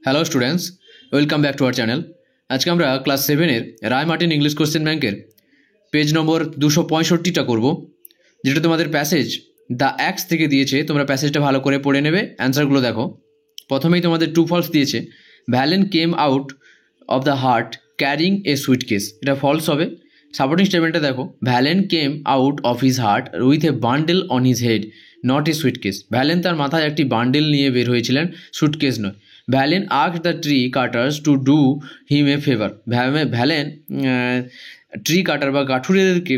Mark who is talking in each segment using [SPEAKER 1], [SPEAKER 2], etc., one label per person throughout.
[SPEAKER 1] Hello students, welcome back to our channel. আজকে আমরা class 7-এর রায় Martin English question ব্যাংকের page নম্বর 265টা করব, যেটা তোমাদের প্যাসেজ দ্য অ্যাক্স থেকে দিয়েছে। তোমরা প্যাসেজটা ভালো করে পড়ে নেবে, অ্যান্সারগুলো দেখো। প্রথমেই তোমাদের ট্রু ফলস দিয়েছে। Valen came out of the heart carrying a suitcase, এটা ফলস হবে। সাপোর্টিং স্টেটমেন্টটা দেখো, Valen came out of his heart with a bundle on his head not a suitcase. Valen তার মাথায় একটি বান্ডেল নিয়ে বের হয়েছিলেন, সুটকেস নয়। Valen asked the tree cutters to do him a favor. Valen tree cutter বা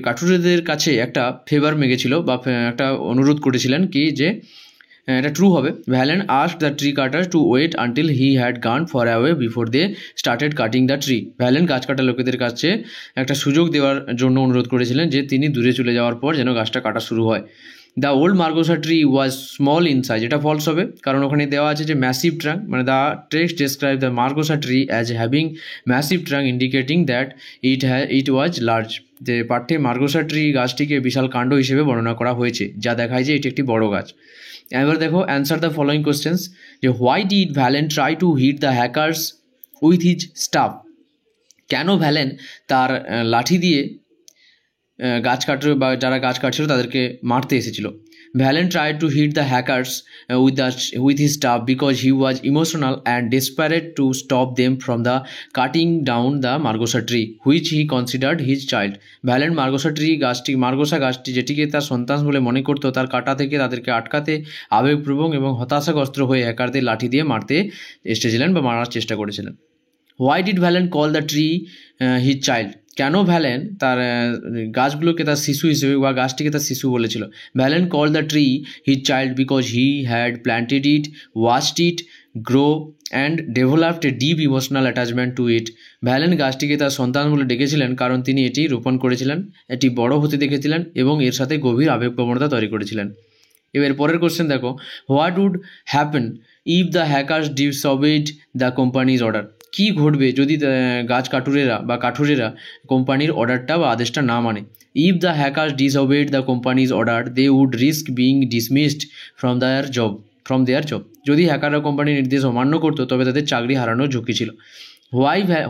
[SPEAKER 1] কাঠুরেদের কাছে একটা ফেভার মেগেছিল বা একটা অনুরোধ করেছিলেন কি যে এটা ট্রু হবে। ভ্যালেন asked the tree cutters to wait until he had gone far away before they started cutting the tree. ভ্যালেন গাছ কাটা লোকেদের কাছে একটা সুযোগ দেওয়ার জন্য অনুরোধ করেছিলেন যে তিনি দূরে চলে যাওয়ার পর যেন গাছটা কাটা শুরু হয়। The old মার্গোসা tree was small in size, এটা ফলস হবে, কারণ ওখানে দেওয়া আছে যে ম্যাসিভ ট্রাঙ্ক, মানে the text describe the margosa tree as having massive trunk indicating that it was large. যে পাঠ্যে মার্গোসা ট্রি গাছটিকে বিশাল কাণ্ড হিসেবে বর্ণনা করা হয়েছে, যা দেখায় যে এটি একটি বড় গাছ। এবার দেখো অ্যান্সার দ্য ফলোয়িং কোয়েশ্চেন্স। যে why did Valen try to hit the hackers with his staff? কেন ভ্যালেন তার লাঠি দিয়ে গাছ কাটর বা যারা গাছ কাটছিল তাদেরকে মারতে এসেছিল? Valen tried to hit the hackers with his staff because he was emotional and desperate to stop them from the cutting down the margosa tree which he considered his child. Valen margosa গাছটি যেটিকে তার সন্তান বলে মনে করতো, তার কাটা থেকে তাদেরকে আটকাতে আবেগপ্রবণ এবং হতাশাগ্রস্ত হয়ে হ্যাকারদের লাঠি দিয়ে মারতে এসেছিলেন বা মারার চেষ্টা করেছিলেন। Why did Valen call the tree his child? কেন ভ্যালেন তার গাছগুলোকে তার শিশু হিসেবে বা গাছটিকে তার শিশু বলেছিল? Valen call the tree his child because he had planted it, watched it grow and developed a deep emotional attachment to it. Valen গাছটিকে তার সন্তান বলে ডেকেছিলেন কারণ তিনি এটি রোপণ করেছিলেন, এটি বড় হতে দেখেছিলেন এবং এর সাথে গভীর আবেগপ্রবণতা তৈরি করেছিলেন। এবার পরের কোশ্চেন দেখো, what would happen if the hackers disobeyed the companies order? কী ঘটবে যদি গাছ কাঠুরেরা কোম্পানির অর্ডারটা বা আদেশটা না মানে? If the hackers disobeyed the companies order they would risk being dismissed from their job. যদি হ্যাকাররা কোম্পানির নির্দেশ অমান্য করতো তবে তাদের চাকরি হারানোর ঝুঁকি ছিল।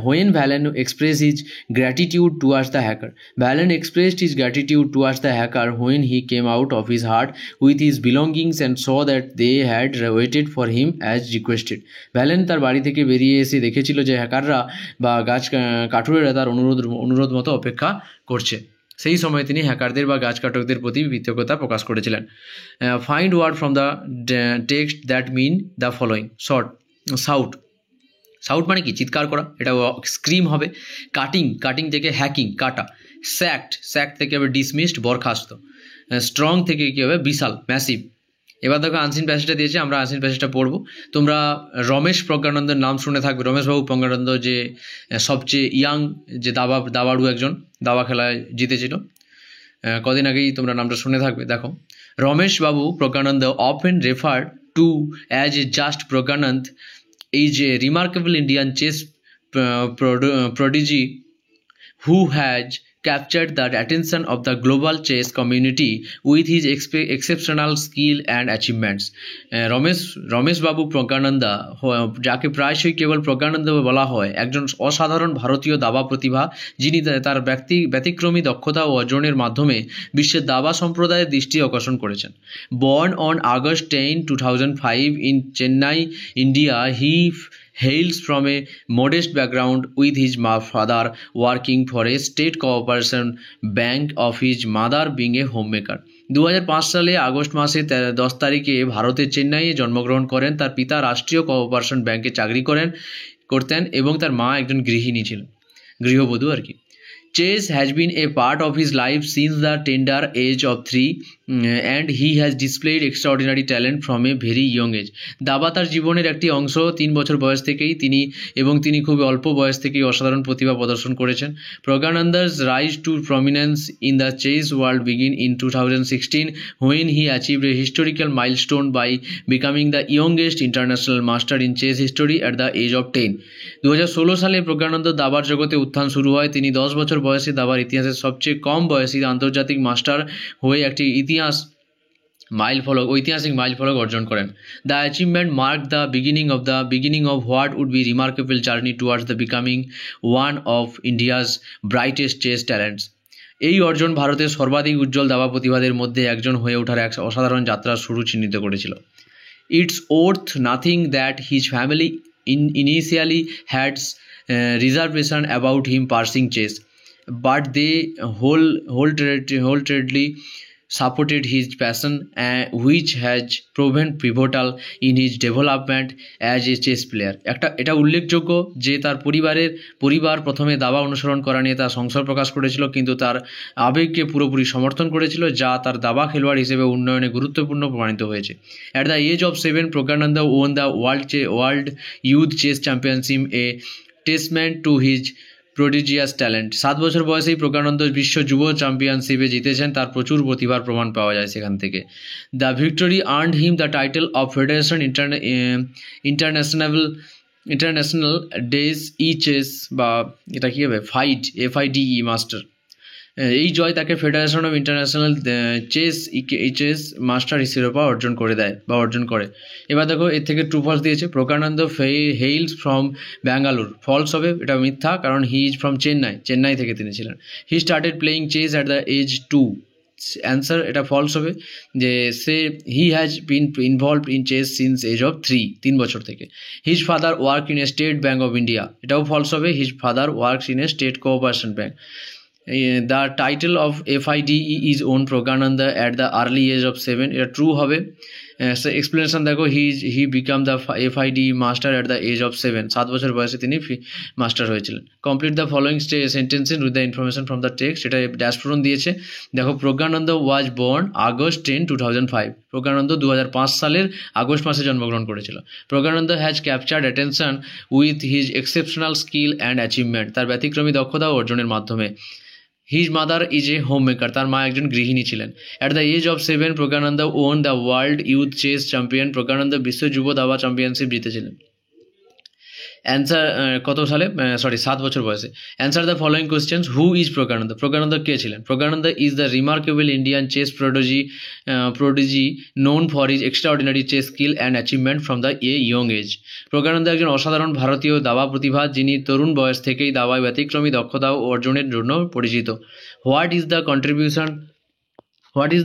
[SPEAKER 1] When Valen expressed his gratitude towards the hacker? Valen expressed his gratitude towards the hacker when he came out of his heart with his belongings and saw that they had waited for him as requested. Valen তার বাড়ি থেকে বেরিয়ে এসে দেখেছিল যে হ্যাকাররা বা কাঠুরেরা তার অনুরোধ মতো অপেক্ষা করছে। সেই সময় তিনি হ্যাকারদের বা গাছ কাটকদের প্রতি কৃতজ্ঞতা প্রকাশ করেছিলেন। Find word from the text that mean the following. Shout মানে কি? চিৎকার করা, এটা স্ক্রিম হবে। কাটিং থেকে হ্যাকিং কাটা। স্যাক্ট থেকে হবে ডিসমিসড বরখাস্ত। স্ট্রং থেকে কী হবে? বিশাল ম্যাসিভ। এবার দেখো আনসিন প্যাসেজটা দিয়েছে, আমরা আনসিন প্যাসেজটা পড়বো। তোমরা রমেশ প্রজ্ঞানন্দের নাম শুনে থাকবে। রমেশবাবু প্রজ্ঞানন্দ যে সবচেয়ে ইয়াং যে দাবাড়ু একজন, দাবা খেলায় জিতেছিল, কদিন আগেই তোমরা নামটা শুনে থাকবে। দেখো, রমেশবাবু Praggnanandhaa often referred to as just Pragyanand is a remarkable Indian chess prodigy who has captured the attention of the global chess community with his exceptional skill and achievements. Ramesh বাবু প্রজ্ঞানন্দা, যাকে প্রায়শই কেবল প্রজ্ঞানন্দ বলা হয়, একজন অসাধারণ ভারতীয় দাবা প্রতিভা, যিনি তার ব্যতিক্রমী দক্ষতা ও অর্জনের মাধ্যমে বিশ্বের দাবা সম্প্রদায়ের দৃষ্টি আকর্ষণ করেছেন। Born on August 10, 2005 in Chennai, India, he hails from a modest background with his father working for a state cooperation bank of his mother being a homemaker. 2005 সালে আগস্ট মাসে 10 তারিখে ভারতের চেন্নাইয়ে জন্মগ্রহণ করেন। তার পিতা রাষ্ট্রীয় কোঅপারেশন ব্যাংকে চাকরি করতেন এবং তার মা একজন গৃহিণী ছিলেন, গৃহবধূ আর কি। Chess has been a part of his life since the tender age of 3 and he has displayed extraordinary talent from a very young age. দাবা তার জীবনের একটি অংশ। 3 বছর বয়স থেকেই তিনি খুব অল্প বয়স থেকেই অসাধারণ প্রতিভা প্রদর্শন করেছেন। Pragyananda's rise to prominence in the chess world began in 2016 when he achieved a historical milestone by becoming the youngest international master in chess history at the age of 10. 2016 সালে প্রজ্ঞানন্দ দাবার জগতে উত্থান শুরু হয়। তিনি 10 বছর বয়সে দাবার ইতিহাসের সবচেয়ে কম বয়সী আন্তর্জাতিক মাস্টার হয়ে একটি ইতিহাস মাইল ফলক, ঐতিহাসিক মাইল ফলক অর্জন করেন। The achievement mark the beginning of what would be remarkable journey towards the becoming one of India's brightest chess talents. এই অর্জন ভারতের সর্বাধিক উজ্জ্বল দাবা প্রতিভাদের মধ্যে একজন হয়ে ওঠার এক অসাধারণ যাত্রার শুরু চিহ্নিত করেছিল। It's worth nothing that his family initially had reservation about him pursuing chess, but they wholeheartedly supported his passion, which has proven pivotal in his development as a chess player. এটা উল্লেখযোগ্য যে তার পরিবার প্রথমে দাবা অনুসরণ করা নিয়ে তার সংশয় প্রকাশ করেছিল, কিন্তু তার আবেগকে পুরোপুরি সমর্থন করেছিল, যা তার দাবা খেলোয়াড় হিসেবে উন্নয়নে গুরুত্বপূর্ণ প্রমাণিত হয়েছে। At the age of 7, Praggnanandhaa won the World Youth Chess Championship, a testament to his prodigious talent. 7 বছর বয়সেই প্রজ্ঞানন্দ বিশ্ব যুব চ্যাম্পিয়নশিপে জিতেছেন, তার প্রচুর প্রতিভার প্রমাণ পাওয়া যায় সেখান থেকে। The victory earned him the title of federation international des ই চেস, বা এটা কী হবে, FIDE মাস্টার। এই জয় তাকে federation of international chess master শিরোপা অর্জন করে। এবার দেখো এর থেকে ট্রু ফলস দিয়েছে। প্রজ্ঞানন্দ হেইলস ফ্রম ব্যাঙ্গালোর। ফলস হবে, এটা মিথ্যা, কারণ হি ইজ ফ্রম চেন্নাই থেকে তিনি ছিলেন। He started playing chess at the age 2। Answer, এটা ফলস হবে, যে he has been involved in chess since age of 3 বছর থেকে। His father work in a State Bank of India. এটাও ফলস হবে, his father works in a state cooperation bank. The title of FIDE is owned Praggnanandhaa at the early age of 7. এটা true হবে। Explanation দেখো, he became the FIDE master at the age of 7। 7 বছর বয়সে তিনি master হয়েছিলেন। Complete the following sentences with the information from the text. এটা dash পূরণ দিয়েছে। দেখো, Praggnanandhaa was born August 10, 2005। Praggnanandhaa 2005 সালের আগস্ট মাসে জন্মগ্রহণ করেছিল। Praggnanandhaa has captured attention with his exceptional skill and achievement. তার ব্যতিক্রমী দক্ষতা ও অর্জনের মাধ্যমে। His mother is a home maker. তার মা একজন গৃহিণী ছিলেন। At the age of 7, Praggnanandhaa won the world youth chess champion. Praggnanandhaa বিশ্ব যুব দাবা চ্যাম্পিয়নশিপ জিতেছিলেন। অ্যান্সার কত সালে? 7 বছর বয়সে। Answer the following questions. Who is Praggnanandhaa? Praggnanandhaa কে ছিলেন? Praggnanandhaa is the remarkable Indian chess prodigy known for his extraordinary chess skill and achievement from the young age. Praggnanandhaa একজন অসাধারণ ভারতীয় দাবা প্রতিভা, যিনি তরুণ বয়স থেকেই দাবায় ব্যতিক্রমী দক্ষতা ও অর্জনের জন্য পরিচিত। What is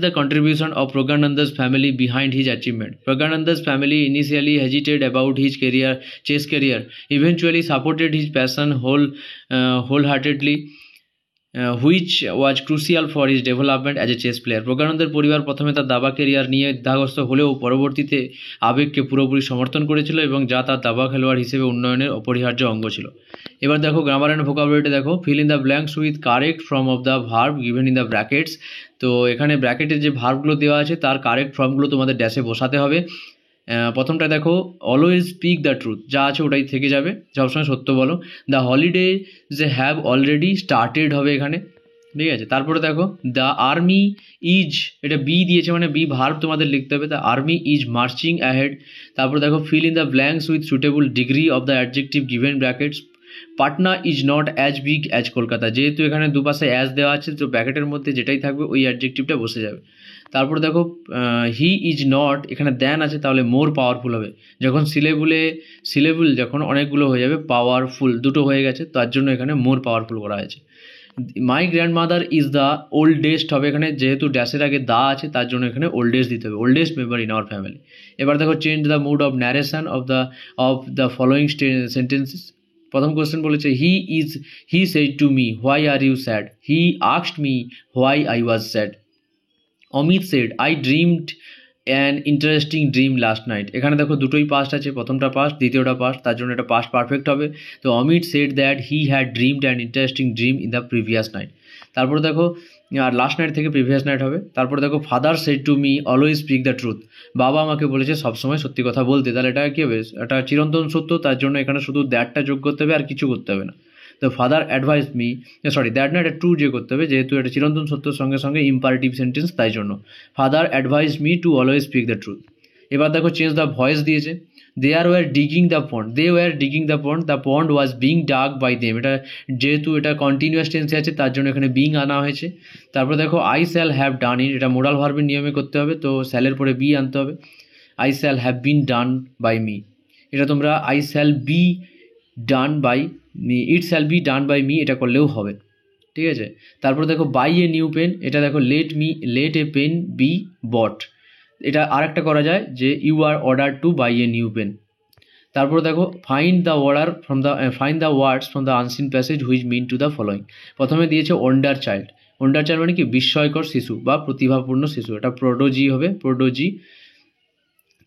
[SPEAKER 1] the contribution of Praggnanandha's family behind his achievement? Praggnanandha's family initially hesitated about his chess career, eventually supported his passion wholeheartedly, which was crucial for his development as a chess player. প্রজ্ঞানন্দের পরিবার প্রথমে তার দাবা career নিয়ে দ্বিধাগ্রস্ত হলেও পরবর্তীতে আবেগকে পুরোপুরি সমর্থন করেছিল, এবং যা তার দাবা খেলোয়াড় হিসেবে উন্নয়নের অপরিহার্য অঙ্গ ছিল। এবার দেখো গ্রামার অ্যান্ড ভোকাবুলারিটা দেখো। Fill in the blanks with correct form of the verb given in the brackets. তো এখানে ব্র্যাকেটের যে ভার্বগুলো দেওয়া আছে তার কারেক্ট ফর্মগুলো তোমাদের ড্যাশে বসাতে হবে। প্রথমটা দেখো, অলওয়েজ স্পিক দ্য ট্রুথ, যা আছে ওটাই থেকে যাবে, সবসময় সত্য বলো। দ্য হলিডে যে হ্যাভ অলরেডি স্টার্টেড হবে এখানে, ঠিক আছে। তারপরে দেখো, দ্য আর্মি ইজ, এটা বি দিয়েছে মানে বি ভার্ব তোমাদের লিখতে হবে। The army is marching ahead. তারপরে দেখো, fill in the blanks with suitable degree of the adjective given brackets. Patna is not as big as Kolkata. যেহেতু এখানে দুপাশে অ্যাজ দেওয়া আছে, তো ব্র্যাকেটের মধ্যে যেটাই থাকবে ওই অ্যাডজেক্টিভটা বসে যাবে। তারপর দেখো, হি ইজ নট, এখানে দ্যান আছে তাহলে মোর পাওয়ারফুল হবে। যখন সিলেবল যখন অনেকগুলো হয়ে যাবে, পাওয়ারফুল দুটো হয়ে গেছে, তার জন্য এখানে মোর পাওয়ারফুল করা হয়েছে। My grandmother is the oldest হবে এখানে, যেহেতু ড্যাশের আগে দা আছে তার জন্য এখানে ওল্ডেস্ট দিতে হবে, oldest member in our family. এবার দেখো, change the mood of narration of the following sentences. প্রথম কোয়েশ্চেন বলেছে, he said to me why are you sad. He asked me why I was sad. Amit said I dreamed an interesting dream last night. এখানে দেখো দুটোই past আছে, প্রথমটা past দ্বিতীয়টা past, তার জন্য এটা পাস্ট পারফেক্ট হবে। তো Amit said that he had dreamed an interesting dream in the previous night. তারপর দেখো, আর লাস্ট নাইট থেকে প্রিভিয়াস নাইট হবে। তারপর দেখো, father said to me always speak the truth. বাবা আমাকে বলেছে সবসময় সত্যি কথা বলতে। তাহলে এটা কী হবে? এটা চিরন্তন সত্য, তার জন্য এখানে শুধু দ্যাটটা যোগ করতে হবে, আর কিছু করতে হবে না। তো ফাদার অ্যাডভাইস মি, দ্যাট না, এটা ট্রু যে করতে হবে, যেহেতু এটা চিরন্তন সত্যর সঙ্গে সঙ্গে ইম্পারেটিভ সেন্টেন্স, তাই জন্য father advice me to always speak the truth. এবার দেখো, চেঞ্জ দ্য ভয়েস দিয়েছে। They were digging the pond was being dug by them. এটা যেহেতু এটা কন্টিনিউয়াস টেন্সে আছে তার জন্য এখানে বিং আনা হয়েছে। তারপর দেখো আই শ্যাল হ্যাভ ডান ইট, এটা মোরাল ভার্বের নিয়মে করতে হবে, তো শ্যালের পরে বি আনতে হবে। I shall have been done by me, এটা তোমরা I shall be done by me, it shall be done by me এটা করলেও হবে, ঠিক আছে। তারপর দেখো বাই এ নিউ পেন, এটা দেখো let a pen be bought, এটা আরেকটা করা যায় যে you are order to buy a new pen. তারপর দেখো find the words from the unseen passage which mean to the following. প্রথমে দিয়েছে ওয়ান্ডার চাইল্ড মানে কি বিস্ময়কর শিশু বা প্রতিভাপূর্ণ শিশু, এটা প্রোডোজি হবে, প্রোডোজি।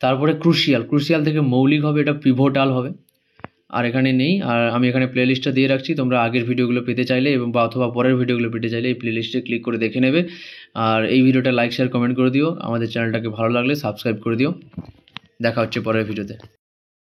[SPEAKER 1] তারপরে ক্রুশিয়াল থেকে মৌলিক হবে, এটা পিভোটাল হবে। আর এখানে নেই, আর আমি এখানে প্লেলিস্টটা দিয়ে রাখছি, তোমরা আগের ভিডিওগুলো পেতে চাইলে এবং বা অথবা পরের ভিডিওগুলো পেতে চাইলে এই প্লেলিস্টে ক্লিক করে দেখে নেবে। আর এই ভিডিওটা লাইক শেয়ার কমেন্ট করে দিও, আমাদের চ্যানেলটাকে ভালো লাগলে সাবস্ক্রাইব করে দিও। দেখা হচ্ছে পরের ভিডিওতে।